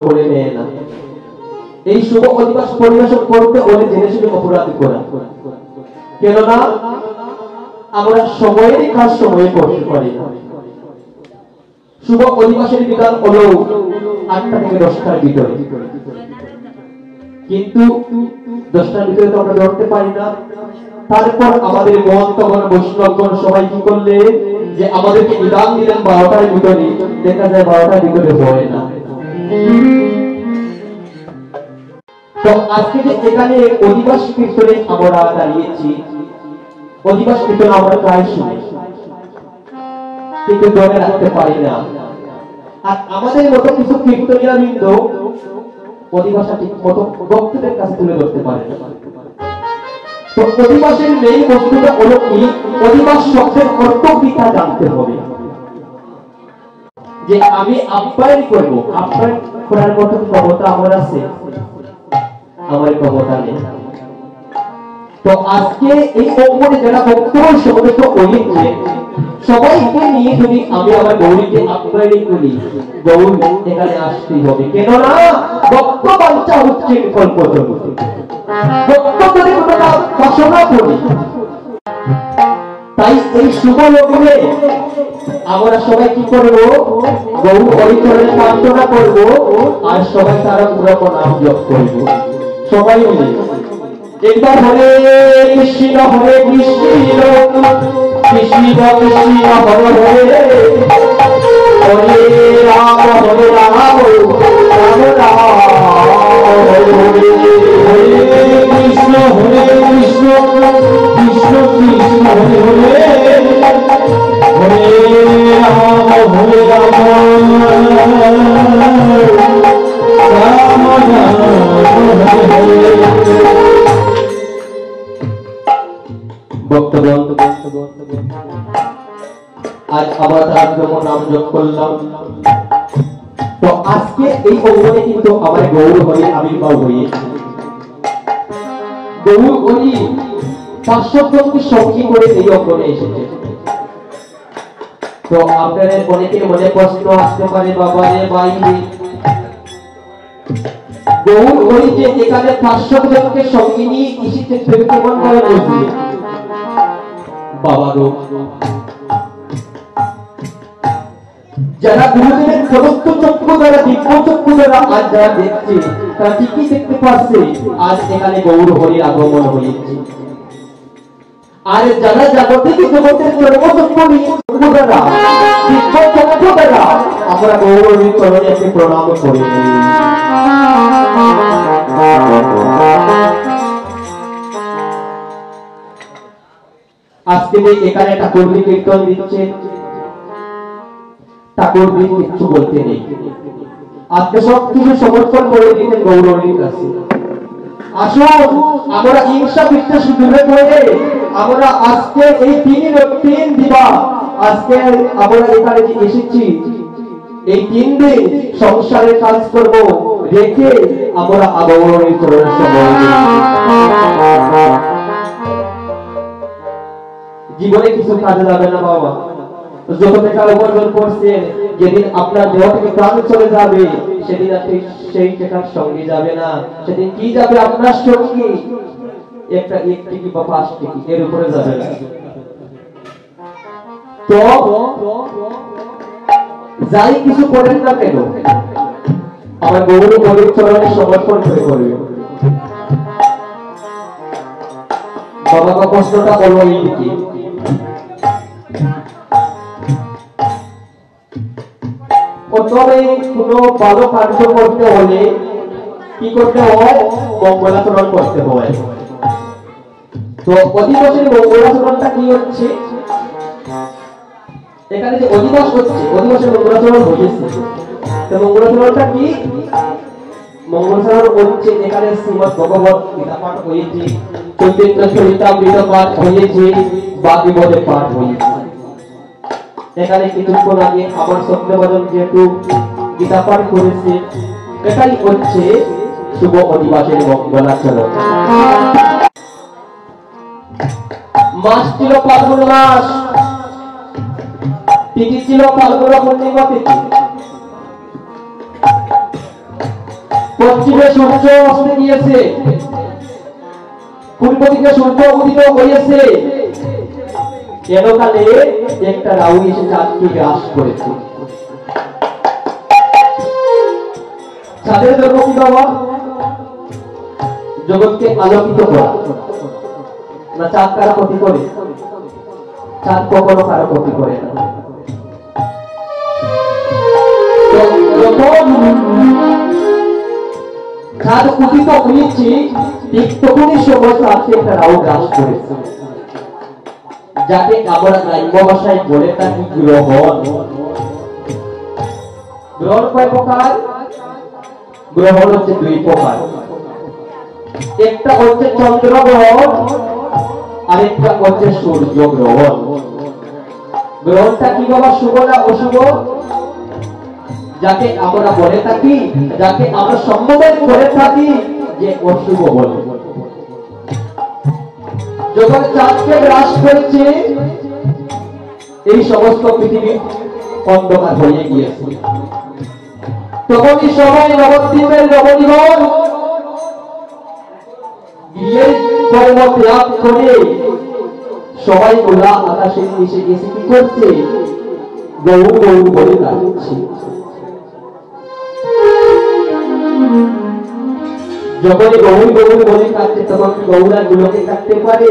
করে নেয় না। এই শুভ অধিবাস পরিবেশন করতে হলে জেনে শুনে অপরাধ করা, কেননা আমরা সময়ের কাজ সময়ে করতে পারি না। শুভ অধিবাসের বিধান হলো 8টা থেকে 10টার ভিতরে, কিন্তু 10টার ভিতরে তো আমরা ধরতে পারি না। তারপর আমাদের মহন্তগণ বৈষ্ণবগণ সবাই কি করলে যে আমাদেরকে বিধান দিলেন 12টার ভিতরে, দেখা যায় 12টার ভিতরে হয় না। তো আজকে যে এখানে অধিবাস কীর্তনে আমরা দাঁড়িয়েছি, অধিবাস কীর্তন আমরা প্রায় শুনি কিন্তু ধরে রাখতে পারি না। আর আমাদের মতো কিছু কীর্তনীয় বৃন্দ অধিবাসা ঠিক মতো ভক্তদের কাছে তুলে ধরতে পারে না। তো অধিবাসের মেইন বস্তুটা হলো কি, অধিবাস শব্দের অর্থ বিটা জানতে হবে, যে আমি আপ্যায়ন করব। আপ্যায়ন করার মতো ক্ষমতা আমার আছে? আমার ক্ষমতা নেই। তো আজকে এই অঙ্গনে যারা বক্তব্য সমবেত হয়েছে, সবাইকে নিয়ে যদি আমি আমার গৌরীকে আপ্যায়ন করি, গৌর এখানে আসতেই হবে, কেননা ভক্ত বাঞ্ছা হচ্ছে কল্পতরু। ভক্ত যদি কোনো বাসনা করি, তাই এই শুভ লগ্নে আমরা সবাই কি করবো? গৌর হরিচরণে প্রার্থনা করবো, আর সবাই তারা পুরো নাম জপ করবো। সবাই মিলে একবার হরে কৃষ্ণ হরে কৃষ্ণ কৃষ্ণ কৃষ্ণ হরে হরে, হরে রাম হরে রাম রাম রাম হরে হরে, হরে কৃষ্ণ হরে কৃষ্ণ কৃষ্ণ কৃষ্ণ হরে হরে, হরে রাম হরে রাম রাম রাম হরে হরে। বক্তব্য আজ আবার তার নাম যোগ করলাম। তো আজকে এই অঙ্গনে কিন্তু আমার গৌর হরি আবির্ভাব হয়েছে। গৌর হরি 500 জনকে সঙ্গী করে এই অঙ্গনে এসেছে। তো আপনাদের অনেকের মনে প্রশ্ন আসতে পারে, বাবা রে ভাই, গৌর হরি যে এখানে 500 জনকে সঙ্গী নিয়ে এসেছে, কেমন করে বুঝলি? বাবা গো, যারা গুরুদেবের প্রদত্ত চক্ষু দ্বারা, দিব্য চক্ষু দ্বারা আজ যারা দেখছে, তারা ঠিকই দেখতে পাচ্ছে আজ এখানে গৌর হরির আগমন হয়েছে। আর যারা জাগতিক জগতের চর্মচক্ষু চক্ষু দ্বারা, দিব্য চক্ষু দ্বারা আমরা গৌর হরির চরণে একটি প্রণাম করি। আজকে এখানে ঠাকুর কীর্তন দিচ্ছে, ঠাকুর কিছু বলতে নেই, আজকে সব কিছু সমর্পণ করে দিতেন গৌরীর কাছে। আসুন আমরা হিংসা বিদ্বেষ দূরে করে আমরা আজকে এই 3 দিবা, আজকে আমরা এখানে যে এসেছি, এই 3 দিন সংসারের কাজ করব রেখে আমরা গৌরীর চরণে সময় জীবনে কিছু কাজে যাবে না বাবা। যত টাকা উপার্জন করছেন, যেদিন আপনার দেহ থেকে প্রাণ চলে যাবে, সেদিন আপনি সেই টাকার সঙ্গে যাবে না, সেদিন কি যাবে আপনার সঙ্গে? একটা 1 টিকি বা 5 টিকি, এর উপরে যাবে না। তো যাই কিছু করেন না কেন, আমার গৌর হরির চরণে সমর্পণ করে করবে। বাবা প্রশ্নটা বলো এই দিকে, প্রথমে কোনো ভালো কার্য করতে হলে কি করতে হয়? মঙ্গলাচরণ করতে হয়। তো অধিবাসের মঙ্গলাচরণটা কি হচ্ছে? এখানে যে অধিবাস হচ্ছে, অধিবাসের মঙ্গলাচরণ হয়েছে। তো মঙ্গলাচরণটা কি? মঙ্গলাচরণ হচ্ছে এখানে শ্রীমদ্ ভগবত গীতা পাঠ হয়েছে, চৈতন্য চরিতামৃত পাঠ হয়েছে, বাগবদের পাঠ হয়েছে। এখানে কিছুক্ষণ আগে আমার সত্যবাদন যেহেতু গীতা পাঠ করেছে, এটাই হচ্ছে শুভ অধিবাসের মঙ্গলাচরণ। মাস ছিল ফাল্গুন মাস, তিথি ছিল ফাল্গুন পূর্ণিমা তিথি। পশ্চিমে সূর্য অস্ত গিয়েছে, পূর্ব দিকে সূর্য উদিত হয়েছে। এলোকালে একটা রাহু এসে চাঁদকে গ্রাস করেছে। চাঁদের ধর্ম কি বাবা? জগৎকে আলোকিত করা। না চাঁদ কারো ক্ষতি করে? চাঁদ কখনো কারো ক্ষতি করে না। যখন চাঁদ উদিত হয়েছে ঠিক তখনই সময় চাঁদকে একটা রাহু গ্রাস করেছে, যাকে আমরা গ্রাম্য ভাষায় বলে থাকি গ্রহণ। গ্রহণ কয় প্রকার? গ্রহণ হচ্ছে দুই প্রকার। একটা হচ্ছে চন্দ্র গ্রহণ, আরেকটা হচ্ছে সূর্য গ্রহণ। গ্রহণটা কি বাবা, শুভ না অশুভ? যাকে আমরা বলে থাকি, যাকে আমরা সম্বোধন করে থাকি যে অশুভ বলে। যখন চাঁদকে গ্রাস করেছে এই সমস্ত পৃথিবী অন্ধকার হয়ে গিয়েছে। তখনই সবাই নবদ্বীপের নবনিবন গিয়ে কর্ম ত্যাগ করে সবাই খোলা আকাশের নিচে এসে কি করছে? গৌ গৌ বলে কাঁদছে। যখন গৌ গৌ বলে কাঁদছে তখন গৌরা গুলোকে কাটতে পারে?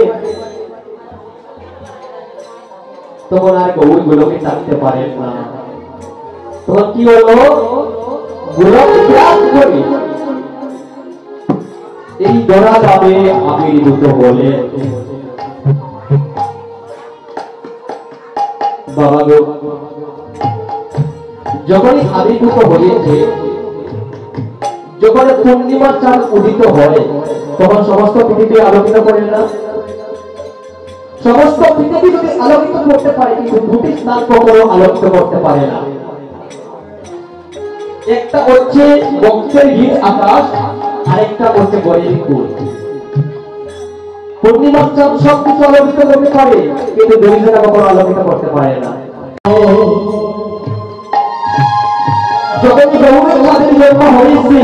তখন আর গৌ গুলোকে কাটতে পারে না। তখন কি হলো? গোলক ত্যাগ করে এই ধরা যাবে আবির্ভূত বলে। বাবা গো, যখনই আবির্ভূত হয়েছে, যখন পূর্ণিমার চাঁদ উদিত হয় তখন সমস্ত পৃথিবী আলোকিত করে না? সমস্ত পৃথিবী যদি আলোকিত করতে পারে কিন্তু দুটি স্থান কখনো আলোকিত করতে পারে না। একটা হচ্ছে বংশের হিট আকাশ, আরেকটা হচ্ছে বরের কুল। পূর্ণিমার চাঁদ সবকিছু আলোকিত করতে পারে কিন্তু দুইজনা কখনো আলোকিত করতে পারে না। যখন গৌরী চাঁদের জন্ম হয়েছে,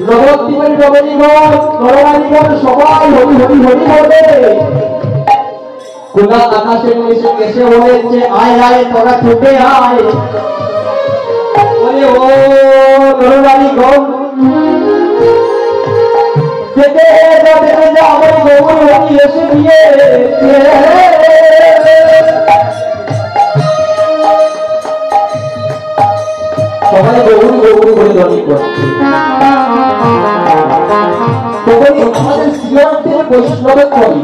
নবদ্বীপের নবনিগণ নরনারীগণ সবাই হরি হরি হরি বলে খোলা আকাশের নিচে এসে বলেছে, আয় আয় তোরা ছুটে আয়। বলে ও নরনারীগণ, দেখে যে আমার গৌরী হরি এসে গিয়েছে। সবাই গৌরী গৌরী বলে ধ্বনি করছে। তখনই আমাদের শ্রীমন্তের বৈষ্ণবের কবি